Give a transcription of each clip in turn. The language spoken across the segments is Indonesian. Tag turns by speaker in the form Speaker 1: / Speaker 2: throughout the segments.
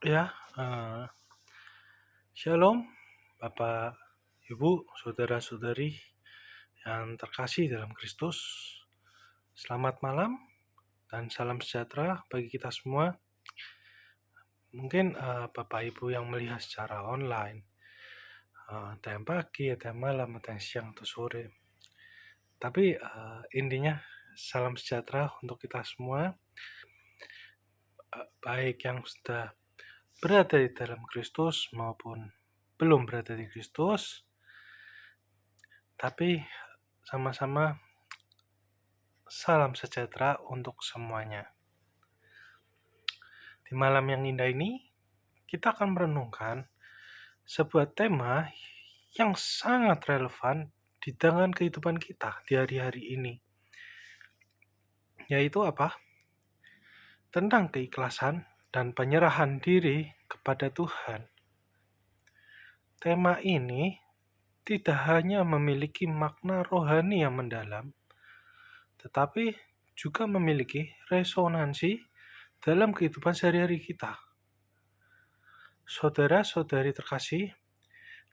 Speaker 1: Ya, Shalom, Bapak, Ibu, saudara-saudari yang terkasih dalam Kristus. Selamat malam dan salam sejahtera bagi kita semua. Mungkin Bapak Ibu yang melihat secara online, ada yang pagi, ada yang malam, ada yang siang atau sore. Tapi intinya salam sejahtera untuk kita semua, baik yang sudah berada di dalam Kristus maupun belum berada di Kristus. Tapi sama-sama salam sejahtera untuk semuanya. Di malam yang indah ini, kita akan merenungkan sebuah tema yang sangat relevan di dengan kehidupan kita di hari-hari ini. Yaitu apa? Tentang keikhlasan dan penyerahan diri kepada Tuhan. Tema ini tidak hanya memiliki makna rohani yang mendalam, tetapi juga memiliki resonansi dalam kehidupan sehari-hari kita. Saudara-saudari terkasih,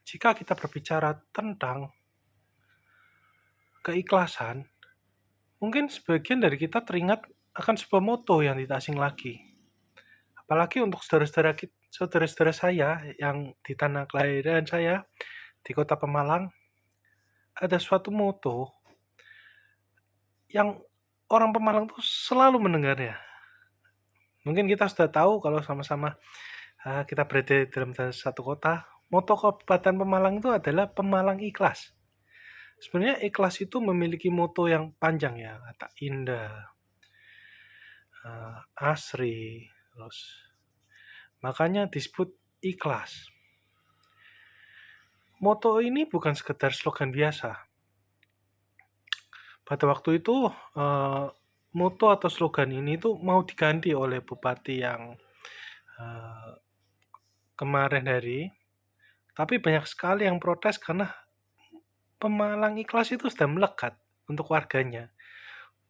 Speaker 1: jika kita berbicara tentang keikhlasan, mungkin sebagian dari kita teringat akan sebuah moto yang tidak asing lagi. Apalagi untuk saudara-saudara saya yang di tanah kelahiran saya, di kota Pemalang, ada suatu moto yang orang Pemalang tuh selalu mendengarnya. Mungkin kita sudah tahu kalau sama-sama kita berada dalam satu kota. Moto Kabupaten Pemalang itu adalah Pemalang Ikhlas. Sebenarnya ikhlas itu memiliki moto yang panjang ya, kata indah, asri, terus makanya disebut ikhlas. Moto ini bukan sekedar slogan biasa. Pada waktu itu moto atau slogan ini tuh mau diganti oleh bupati yang kemarin hari, tapi banyak sekali yang protes karena Pemalang Ikhlas itu sudah melekat untuk warganya.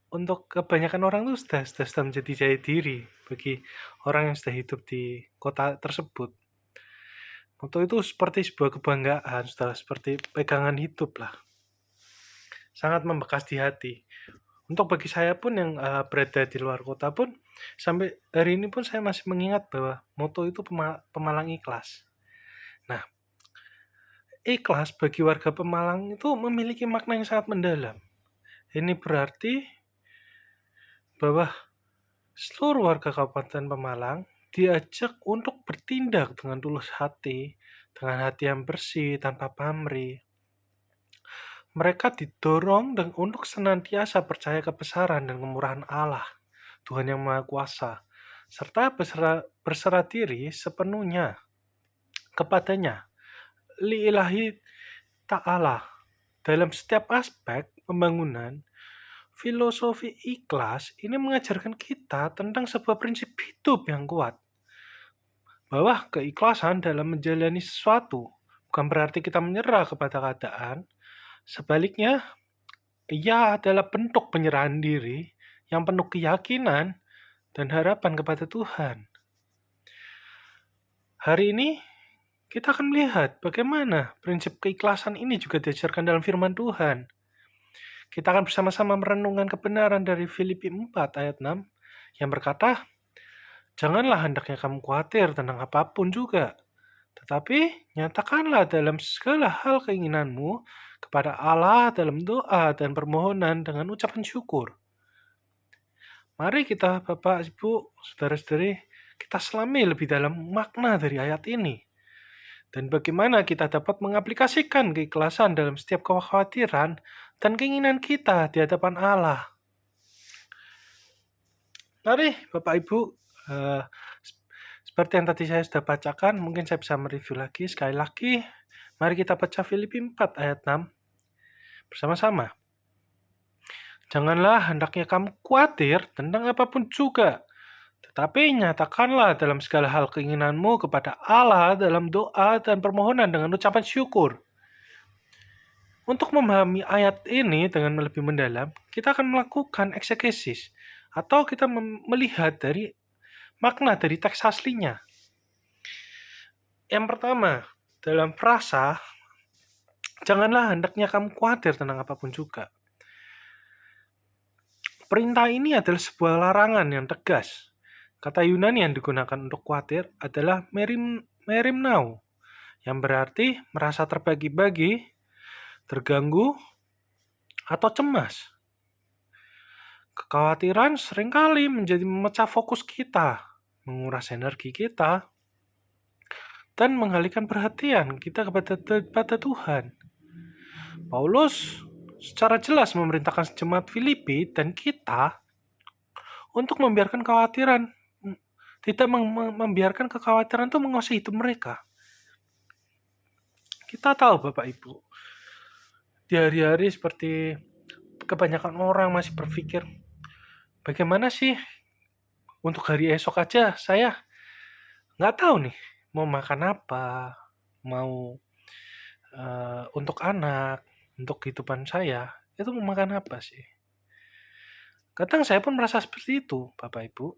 Speaker 1: Untuk kebanyakan orang itu sudah menjadi jati diri bagi orang yang sudah hidup di kota tersebut. Moto itu seperti sebuah kebanggaan, sudah seperti pegangan hidup lah. Sangat membekas di hati. Untuk bagi saya pun yang berada di luar kota pun, sampai hari ini pun saya masih mengingat bahwa moto itu Pemalang Ikhlas. Nah, ikhlas bagi warga Pemalang itu memiliki makna yang sangat mendalam. Ini berarti bahwa seluruh warga Kabupaten Pemalang diajak untuk bertindak dengan tulus hati, dengan hati yang bersih, tanpa pamrih. Mereka didorong untuk senantiasa percaya kebesaran dan kemurahan Allah, Tuhan yang Maha Kuasa, serta berserah diri sepenuhnya kepadanya, lillahi ta'ala. Dalam setiap aspek pembangunan, filosofi ikhlas ini mengajarkan kita tentang sebuah prinsip hidup yang kuat. Bahwa keikhlasan dalam menjalani sesuatu bukan berarti kita menyerah kepada keadaan. Sebaliknya, ia adalah bentuk penyerahan diri yang penuh keyakinan dan harapan kepada Tuhan. Hari ini, kita akan melihat bagaimana prinsip keikhlasan ini juga diajarkan dalam firman Tuhan. Kita akan bersama-sama merenungkan kebenaran dari Filipi 4 ayat 6 yang berkata, "Janganlah hendaknya kamu khawatir tentang apapun juga, tetapi nyatakanlah dalam segala hal keinginanmu kepada Allah dalam doa dan permohonan dengan ucapan syukur." Mari kita Bapak, Ibu, Saudara-saudari, kita selami lebih dalam makna dari ayat ini. Dan bagaimana kita dapat mengaplikasikan keikhlasan dalam setiap kekhawatiran dan keinginan kita di hadapan Allah. Mari Bapak Ibu, seperti yang tadi saya sudah bacakan, mungkin saya bisa mereview lagi, sekali lagi. Mari kita baca Filipi 4 ayat 6 bersama-sama. Janganlah hendaknya kamu khawatir tentang apapun juga, tetapi nyatakanlah dalam segala hal keinginanmu kepada Allah dalam doa dan permohonan dengan ucapan syukur. Untuk memahami ayat ini dengan lebih mendalam, kita akan melakukan eksegesis atau kita melihat dari makna dari teks aslinya. Yang pertama, dalam frasa, janganlah hendaknya kamu khawatir tentang apapun juga. Perintah ini adalah sebuah larangan yang tegas. Kata Yunani yang digunakan untuk khawatir adalah merimnau, yang berarti merasa terbagi-bagi, terganggu, atau cemas. Kekhawatiran seringkali menjadi memecah fokus kita, menguras energi kita, dan mengalihkan perhatian kita kepada Tuhan. Paulus secara jelas memerintahkan jemaat Filipi dan kita untuk membiarkan kekhawatiran, tidak membiarkan kekhawatiran itu menguasai hidup mereka. Kita tahu Bapak Ibu, di hari-hari seperti kebanyakan orang masih berpikir, bagaimana sih untuk hari esok aja saya nggak tahu nih mau makan apa, mau untuk anak, untuk kehidupan saya, itu mau makan apa sih? Kadang saya pun merasa seperti itu, Bapak Ibu.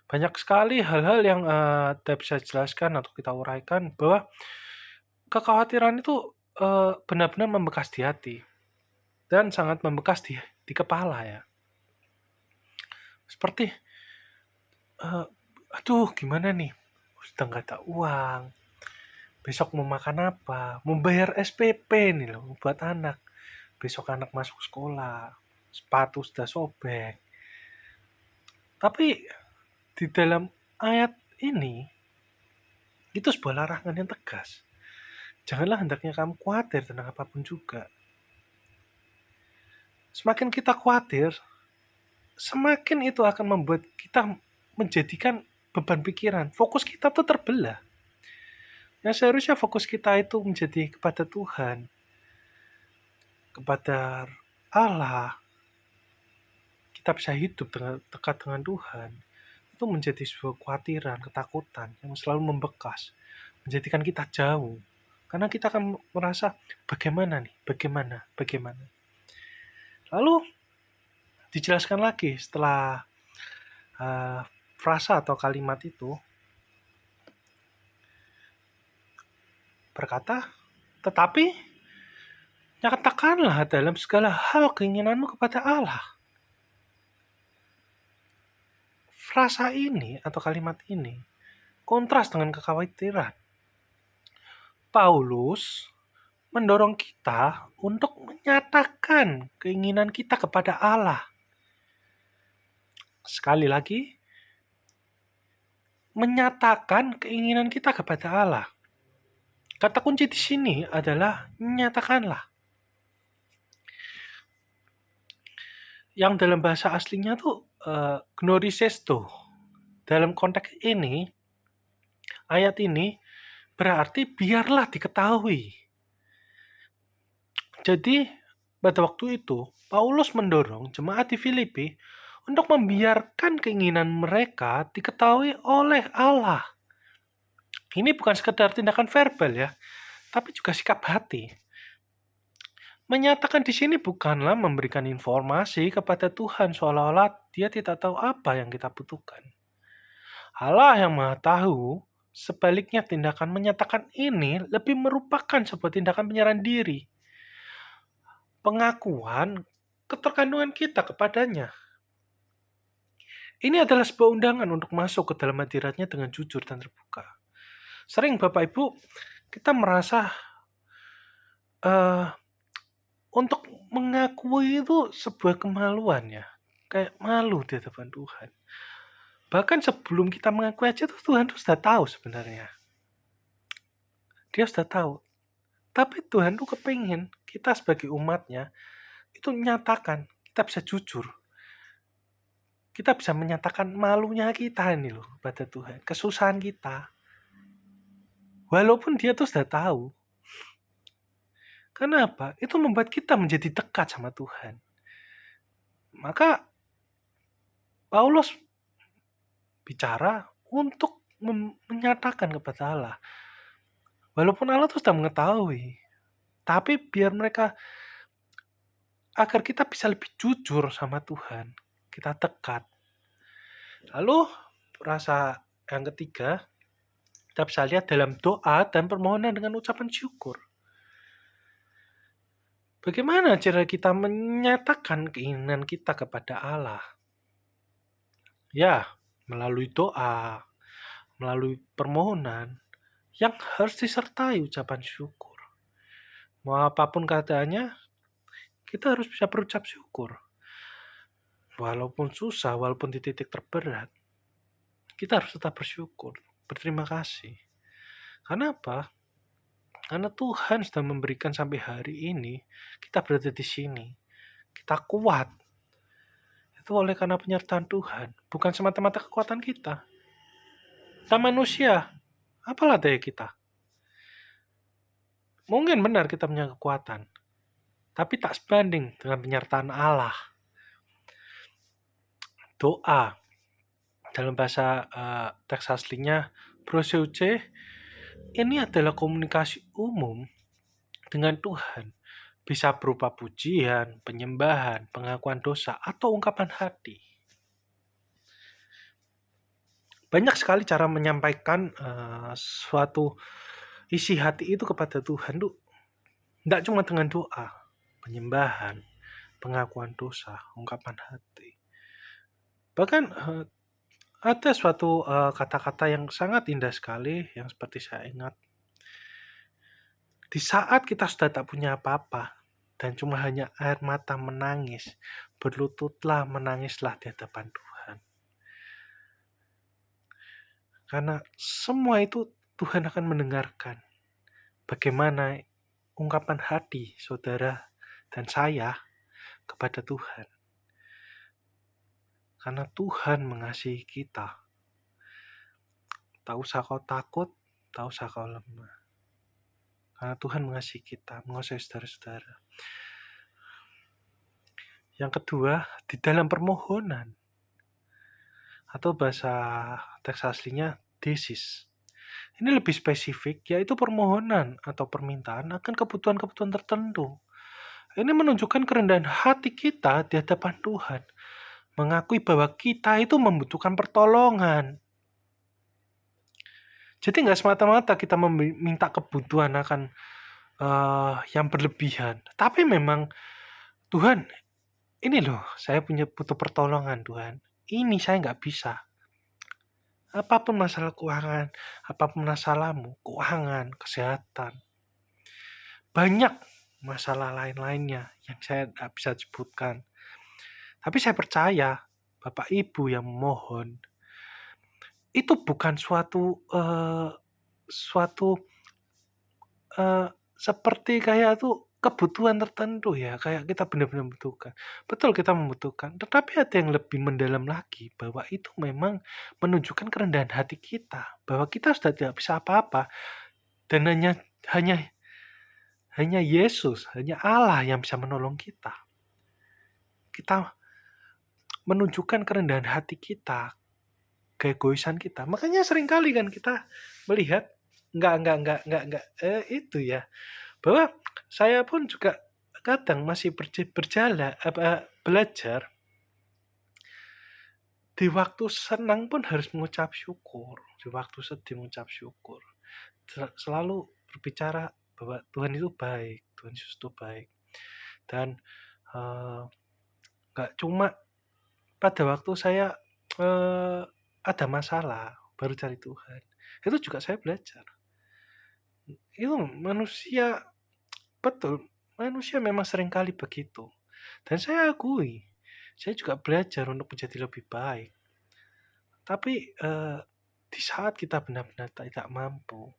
Speaker 1: Banyak sekali hal-hal yang tidak bisa dijelaskan atau kita uraikan bahwa kekhawatiran itu benar-benar membekas di hati dan sangat membekas di kepala ya. Seperti, aduh gimana nih, sudah nggak ada uang, besok mau makan apa, mau bayar SPP nih loh buat anak, besok anak masuk sekolah, sepatu sudah sobek. Tapi di dalam ayat ini, itu sebuah larangan yang tegas. Janganlah hendaknya kamu khawatir tentang apapun juga. Semakin kita khawatir, semakin itu akan membuat kita menjadikan beban pikiran. Fokus kita tuh terbelah. Yang seharusnya fokus kita itu menjadi kepada Tuhan, kepada Allah. Kita bisa hidup dekat dengan Tuhan. Itu menjadi sebuah kekhawatiran, ketakutan yang selalu membekas. Menjadikan kita jauh. Karena kita akan merasa, bagaimana nih, bagaimana. Lalu, dijelaskan lagi setelah frasa atau kalimat itu, berkata, tetapi nyatakanlah dalam segala hal keinginanmu kepada Allah. Frasa ini atau kalimat ini kontras dengan kekhawatiran. Paulus mendorong kita untuk menyatakan keinginan kita kepada Allah. Sekali lagi, menyatakan keinginan kita kepada Allah. Kata kunci di sini adalah menyatakanlah. Yang dalam bahasa aslinya tuh gnorisesto. Dalam konteks ini, ayat ini berarti biarlah diketahui. Jadi, pada waktu itu, Paulus mendorong jemaat di Filipi untuk membiarkan keinginan mereka diketahui oleh Allah. Ini bukan sekedar tindakan verbal ya, tapi juga sikap hati. Menyatakan di sini bukanlah memberikan informasi kepada Tuhan seolah-olah dia tidak tahu apa yang kita butuhkan. Allah yang Maha Tahu, sebaliknya tindakan menyatakan ini lebih merupakan sebuah tindakan penyerahan diri. Pengakuan ketergantungan kita kepadanya. Ini adalah sebuah undangan untuk masuk ke dalam hadiratnya dengan jujur dan terbuka. Sering Bapak Ibu, kita merasa untuk mengakui itu sebuah kemaluan ya. Kayak malu di hadapan Tuhan. Bahkan sebelum kita mengakui aja tuh Tuhan tuh sudah tahu sebenarnya. Dia sudah tahu. Tapi Tuhan tuh kepingin kita sebagai umatnya itu nyatakan, kita bisa jujur. Kita bisa menyatakan malunya kita ini loh pada Tuhan, kesusahan kita. Walaupun dia tuh sudah tahu. Kenapa? Itu membuat kita menjadi dekat sama Tuhan. Maka Paulus bicara untuk menyatakan kepada Allah. Walaupun Allah tuh sudah mengetahui. Tapi biar mereka, agar kita bisa lebih jujur sama Tuhan. Kita dekat. Lalu rasa yang ketiga, Kita bisa lihat dalam doa dan permohonan dengan ucapan syukur. Bagaimana cara kita menyatakan keinginan kita kepada Allah? Ya, melalui doa, melalui permohonan yang harus disertai ucapan syukur. Mau apapun keadaannya, kita harus bisa berucap syukur. Walaupun susah, walaupun di titik terberat, kita harus tetap bersyukur, berterima kasih. Karena apa? Karena Tuhan sudah memberikan sampai hari ini, kita berada di sini. Kita kuat. Itu oleh karena penyertaan Tuhan, bukan semata-mata kekuatan kita. Kita manusia, apalah daya kita? Mungkin benar kita punya kekuatan, tapi tak sebanding dengan penyertaan Allah. Doa, dalam bahasa teks aslinya, proseuche, ini adalah komunikasi umum dengan Tuhan. Bisa berupa pujian, penyembahan, pengakuan dosa, atau ungkapan hati. Banyak sekali cara menyampaikan suatu isi hati itu kepada Tuhan tuh. Tidak cuma dengan doa, penyembahan, pengakuan dosa, ungkapan hati. Bahkan ada suatu kata-kata yang sangat indah sekali yang seperti saya ingat. Di saat kita sudah tak punya apa-apa dan cuma hanya air mata menangis, berlututlah menangislah di hadapan Tuhan. Karena semua itu Tuhan akan mendengarkan. Bagaimana ungkapan hati saudara dan saya kepada Tuhan. Karena Tuhan mengasihi kita. Tak usah kau takut, tak usah kau lemah. Karena Tuhan mengasihi kita, mengasihi saudara-saudara. Yang kedua, di dalam permohonan. Atau bahasa teks aslinya, thesis. Ini lebih spesifik, yaitu permohonan atau permintaan akan kebutuhan-kebutuhan tertentu. Ini menunjukkan kerendahan hati kita di hadapan Tuhan. Mengakui bahwa kita itu membutuhkan pertolongan. Jadi nggak semata-mata kita meminta kebutuhan akan yang berlebihan. Tapi memang Tuhan, ini loh, saya butuh pertolongan Tuhan. Ini saya nggak bisa. Apapun masalah keuangan, apapun masalahmu, keuangan, kesehatan. Banyak masalah lain-lainnya yang saya nggak bisa sebutkan. Tapi saya percaya Bapak Ibu yang memohon, itu bukan suatu seperti kayak tuh kebutuhan tertentu ya, kayak kita benar-benar membutuhkan. Betul kita membutuhkan, tetapi ada yang lebih mendalam lagi, bahwa itu memang menunjukkan kerendahan hati kita, bahwa kita sudah tidak bisa apa-apa, dan hanya Yesus, hanya Allah yang bisa menolong kita. Kita menunjukkan kerendahan hati kita, keegoisan kita. Makanya seringkali kan kita melihat enggak itu ya. Bahwa saya pun juga kadang masih belajar di waktu senang pun harus mengucap syukur, di waktu sedih mengucap syukur. Selalu berbicara bahwa Tuhan itu baik, Tuhan Yesus itu baik. Dan gak cuma pada waktu saya ada masalah baru cari Tuhan. Itu juga saya belajar. Itu manusia, betul, manusia memang seringkali begitu. Dan saya akui, saya juga belajar untuk menjadi lebih baik. Tapi di saat kita benar-benar tidak mampu,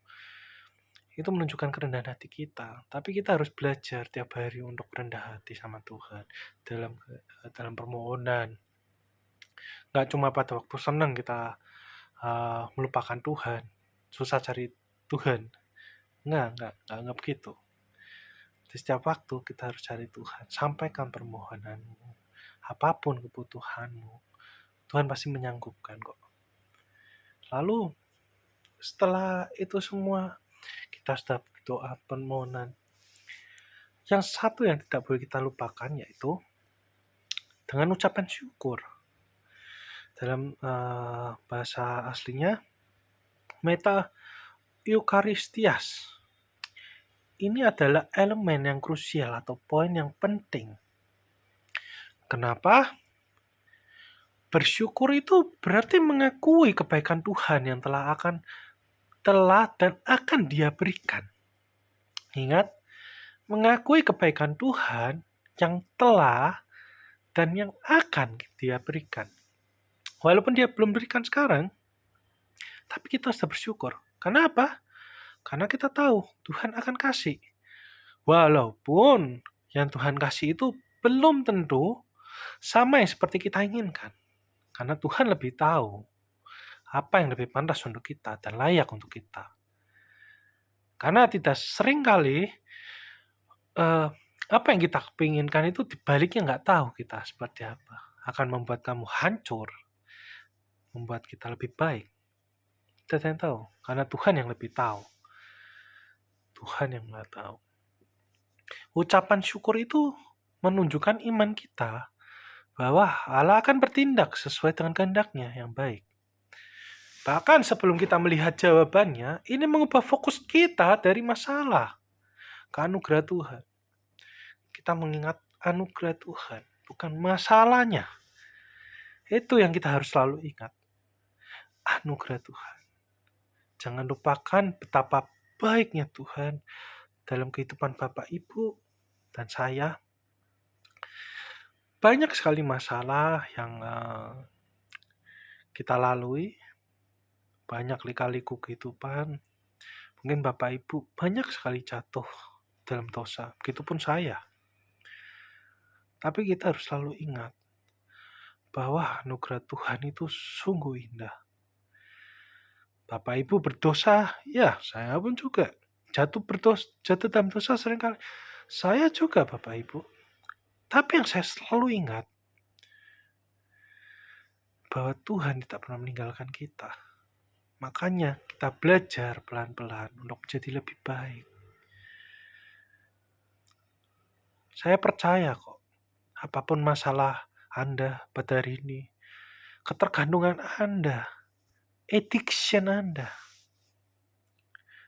Speaker 1: itu menunjukkan kerendahan hati kita. Tapi kita harus belajar tiap hari untuk rendah hati sama Tuhan dalam permohonan. Gak cuma pada waktu senang kita melupakan Tuhan, susah cari Tuhan. Nggak begitu. Di setiap waktu kita harus cari Tuhan. Sampaikan permohonanmu. Apapun kebutuhanmu. Tuhan pasti menyanggupkan kok. Lalu setelah itu semua, kita sudah berdoa permohonan. Yang satu yang tidak boleh kita lupakan yaitu dengan ucapan syukur. Dalam bahasa aslinya, meta Eukaristias. Ini adalah elemen yang krusial atau poin yang penting. Kenapa? Bersyukur itu berarti mengakui kebaikan Tuhan yang telah dan akan Dia berikan. Ingat, mengakui kebaikan Tuhan yang telah dan yang akan Dia berikan. Walaupun Dia belum berikan sekarang, tapi kita sudah bersyukur. Karena apa? Karena kita tahu Tuhan akan kasih. Walaupun yang Tuhan kasih itu belum tentu sama yang seperti kita inginkan. Karena Tuhan lebih tahu apa yang lebih pantas untuk kita dan layak untuk kita. Karena tidak sering kali apa yang kita inginkan itu dibaliknya nggak tahu kita seperti apa. Akan membuat kamu hancur, membuat kita lebih baik. Kita tidak tahu, karena Tuhan yang lebih tahu. Tuhan yang nggak tahu. Ucapan syukur itu menunjukkan iman kita bahwa Allah akan bertindak sesuai dengan kehendak-Nya yang baik. Bahkan sebelum kita melihat jawabannya, ini mengubah fokus kita dari masalah ke anugerah Tuhan. Kita mengingat anugerah Tuhan, bukan masalahnya. Itu yang kita harus selalu ingat. Anugerah Tuhan. Jangan lupakan betapa baiknya Tuhan dalam kehidupan Bapak, Ibu, dan saya. Banyak sekali masalah yang kita lalui. Banyak lika-liku kehidupan. Mungkin Bapak, Ibu banyak sekali jatuh dalam dosa. Begitupun saya. Tapi kita harus selalu ingat bahwa anugerah Tuhan itu sungguh indah. Bapak Ibu berdosa, ya saya pun juga. Jatuh dalam dosa seringkali. Saya juga Bapak Ibu. Tapi yang saya selalu ingat, bahwa Tuhan tidak pernah meninggalkan kita. Makanya kita belajar pelan-pelan untuk menjadi lebih baik. Saya percaya kok, apapun masalah Anda pada hari ini, ketergantungan Anda, addiction Anda,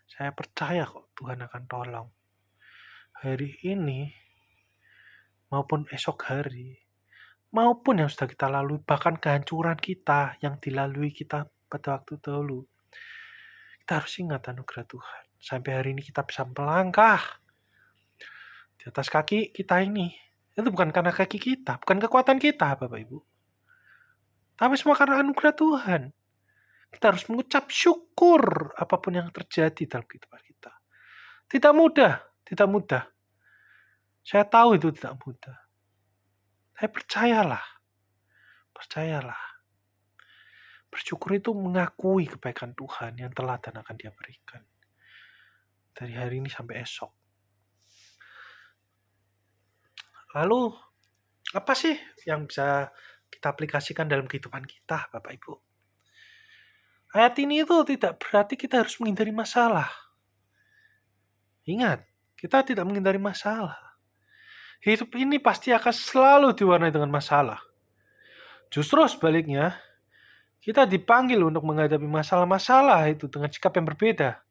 Speaker 1: saya percaya kok Tuhan akan tolong. Hari ini, maupun esok hari, maupun yang sudah kita lalui, bahkan kehancuran kita yang dilalui kita pada waktu dahulu. Kita harus ingat anugerah Tuhan. Sampai hari ini kita bisa melangkah di atas kaki kita ini. Itu bukan karena kaki kita, bukan kekuatan kita, Bapak Ibu. Tapi semua karena anugerah Tuhan. Kita harus mengucap syukur apapun yang terjadi dalam kehidupan kita. Tidak mudah, tidak mudah. Saya tahu itu tidak mudah. Tapi percayalah. Bersyukur itu mengakui kebaikan Tuhan yang telah dan akan Dia berikan. Dari hari ini sampai esok. Lalu, apa sih yang bisa kita aplikasikan dalam kehidupan kita, Bapak Ibu? Ayat ini itu tidak berarti kita harus menghindari masalah. Ingat, kita tidak menghindari masalah. Hidup ini pasti akan selalu diwarnai dengan masalah. Justru sebaliknya, kita dipanggil untuk menghadapi masalah-masalah itu dengan sikap yang berbeda.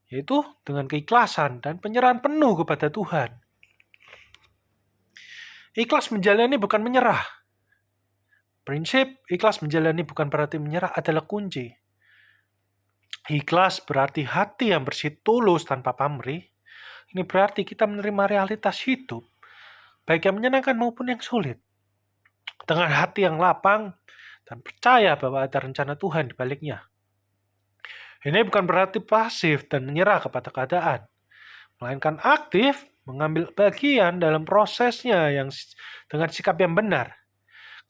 Speaker 1: Yaitu dengan keikhlasan dan penyerahan penuh kepada Tuhan. Ikhlas menjalani bukan menyerah. Prinsip ikhlas menjalani bukan berarti menyerah adalah kunci. Ikhlas berarti hati yang bersih tulus tanpa pamrih. Ini berarti kita menerima realitas hidup, baik yang menyenangkan maupun yang sulit. Dengan hati yang lapang dan percaya bahwa ada rencana Tuhan di baliknya. Ini bukan berarti pasif dan menyerah kepada keadaan, melainkan aktif mengambil bagian dalam prosesnya yang dengan sikap yang benar.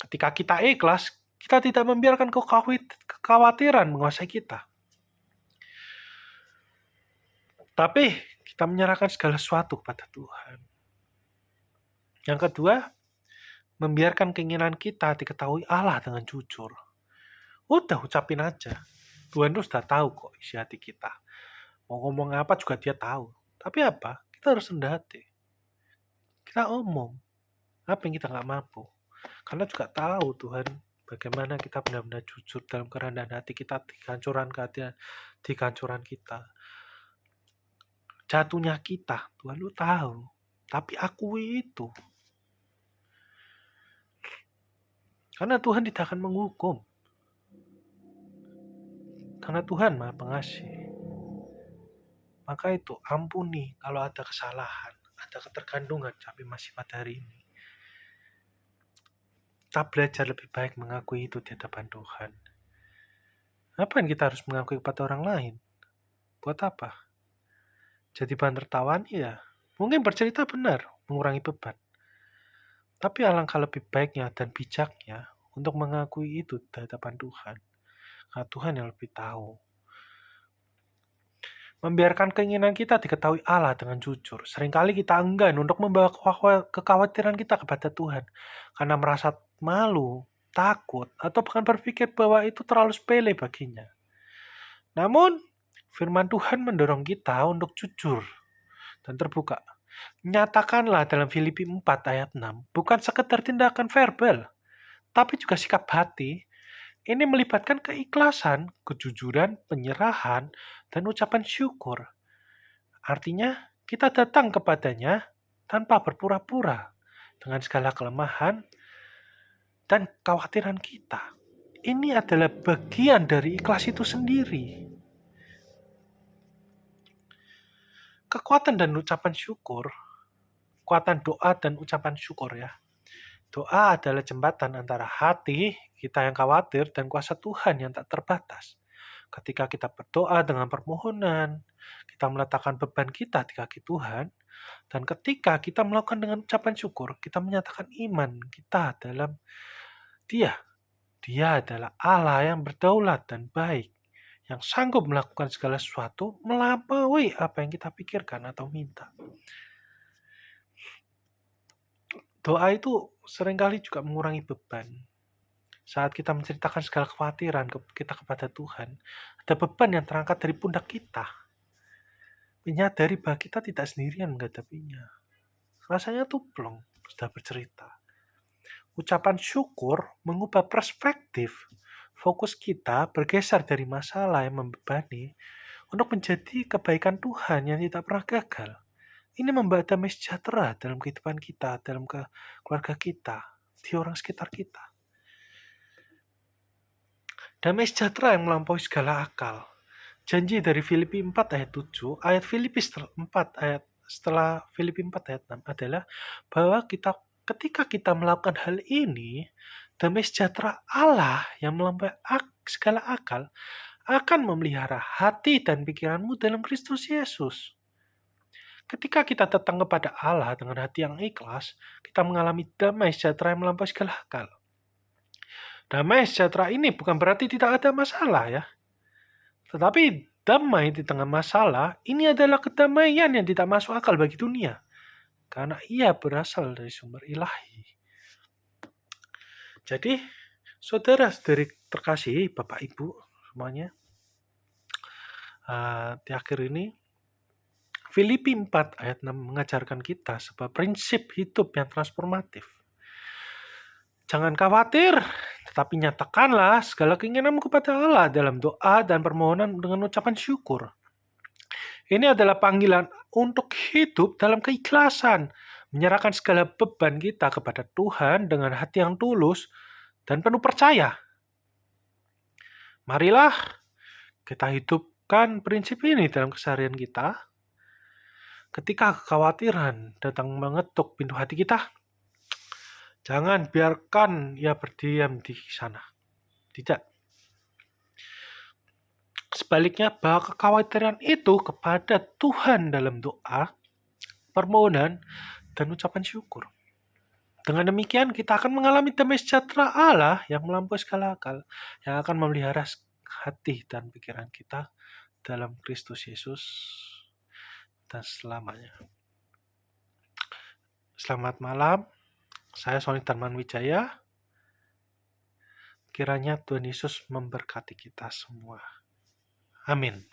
Speaker 1: Ketika kita ikhlas, kita tidak membiarkan kekhawatiran menguasai kita. Tapi kita menyerahkan segala sesuatu kepada Tuhan. Yang kedua, membiarkan keinginan kita diketahui Allah dengan jujur. Udah ucapin aja. Tuhan itu sudah tahu kok isi hati kita. Mau ngomong apa juga Dia tahu. Tapi apa? Kita harus rendah hati. Kita omong apa yang kita nggak mampu. Karena juga tahu Tuhan Bagaimana kita benar-benar jujur dalam kerendahan hati kita, di kehancuran kita. Jatuhnya kita, Tuhan lu tahu. Tapi akui itu. Karena Tuhan tidak akan menghukum. Karena Tuhan Maha Pengasih. Maka itu, ampuni kalau ada kesalahan, ada ketergantungan sampai masih pada hari ini. Kita belajar lebih baik mengakui itu di hadapan Tuhan. Apa yang kita harus mengakui kepada orang lain? Buat apa? Jadi bahan tertawaan? Ya. Mungkin bercerita benar, mengurangi beban. Tapi alangkah lebih baiknya dan bijaknya untuk mengakui itu di hadapan Tuhan. Karena Tuhan yang lebih tahu. Membiarkan keinginan kita diketahui Allah dengan jujur. Seringkali kita enggan untuk membawa kekhawatiran kita kepada Tuhan. Karena merasa malu, takut, atau bahkan berpikir bahwa itu terlalu sepele baginya. Namun, firman Tuhan mendorong kita untuk jujur dan terbuka. Nyatakanlah dalam Filipi 4 ayat 6, bukan sekedar tindakan verbal, tapi juga sikap hati. Ini melibatkan keikhlasan, kejujuran, penyerahan, dan ucapan syukur. Artinya, kita datang kepadanya tanpa berpura-pura, dengan segala kelemahan dan kekhawatiran kita. Ini adalah bagian dari ikhlas itu sendiri. Kekuatan dan ucapan syukur, kekuatan doa dan ucapan syukur ya. Doa adalah jembatan antara hati kita yang khawatir dan kuasa Tuhan yang tak terbatas. Ketika kita berdoa dengan permohonan, kita meletakkan beban kita di kaki Tuhan, dan ketika kita melakukan dengan ucapan syukur, kita menyatakan iman kita dalam Dia. Dia adalah Allah yang berdaulat dan baik, yang sanggup melakukan segala sesuatu melampaui apa yang kita pikirkan atau minta. Doa itu seringkali juga mengurangi beban. Saat kita menceritakan segala kekhawatiran kita kepada Tuhan, ada beban yang terangkat dari pundak kita. Menyadari bahwa kita tidak sendirian menghadapinya. Rasanya tuh plong sudah bercerita. Ucapan syukur mengubah perspektif. Fokus kita bergeser dari masalah yang membebani untuk menjadi kebaikan Tuhan yang tidak pernah gagal. Ini membawa damai sejahtera dalam kehidupan kita, dalam keluarga kita, di orang sekitar kita. Damai sejahtera yang melampaui segala akal. Janji dari Filipi 4 ayat 7, ayat Filipi 4 ayat setelah Filipi 4 ayat 6 adalah bahwa ketika kita melakukan hal ini, damai sejahtera Allah yang melampaui segala akal akan memelihara hati dan pikiranmu dalam Kristus Yesus. Ketika kita datang kepada Allah dengan hati yang ikhlas, kita mengalami damai sejahtera yang melampaui segala akal. Damai sejahtera ini bukan berarti tidak ada masalah ya. Tetapi damai di tengah masalah, ini adalah kedamaian yang tidak masuk akal bagi dunia. Karena ia berasal dari sumber ilahi. Jadi, saudara-saudari terkasih, Bapak Ibu semuanya, di akhir ini, Filipi 4 ayat 6 mengajarkan kita sebuah prinsip hidup yang transformatif. Jangan khawatir, tetapi nyatakanlah segala keinginanmu kepada Allah dalam doa dan permohonan dengan ucapan syukur. Ini adalah panggilan untuk hidup dalam keikhlasan, menyerahkan segala beban kita kepada Tuhan dengan hati yang tulus dan penuh percaya. Marilah kita hidupkan prinsip ini dalam keseharian kita. Ketika kekhawatiran datang mengetuk pintu hati kita, jangan biarkan ia berdiam di sana. Tidak. Sebaliknya, bawa kekhawatiran itu kepada Tuhan dalam doa, permohonan, dan ucapan syukur. Dengan demikian, kita akan mengalami damai sejahtera Allah yang melampaui segala akal, yang akan memelihara hati dan pikiran kita dalam Kristus Yesus dan selamanya. Selamat malam, saya Sony Darman Wijaya. Kiranya Tuhan Yesus memberkati kita semua. Amin.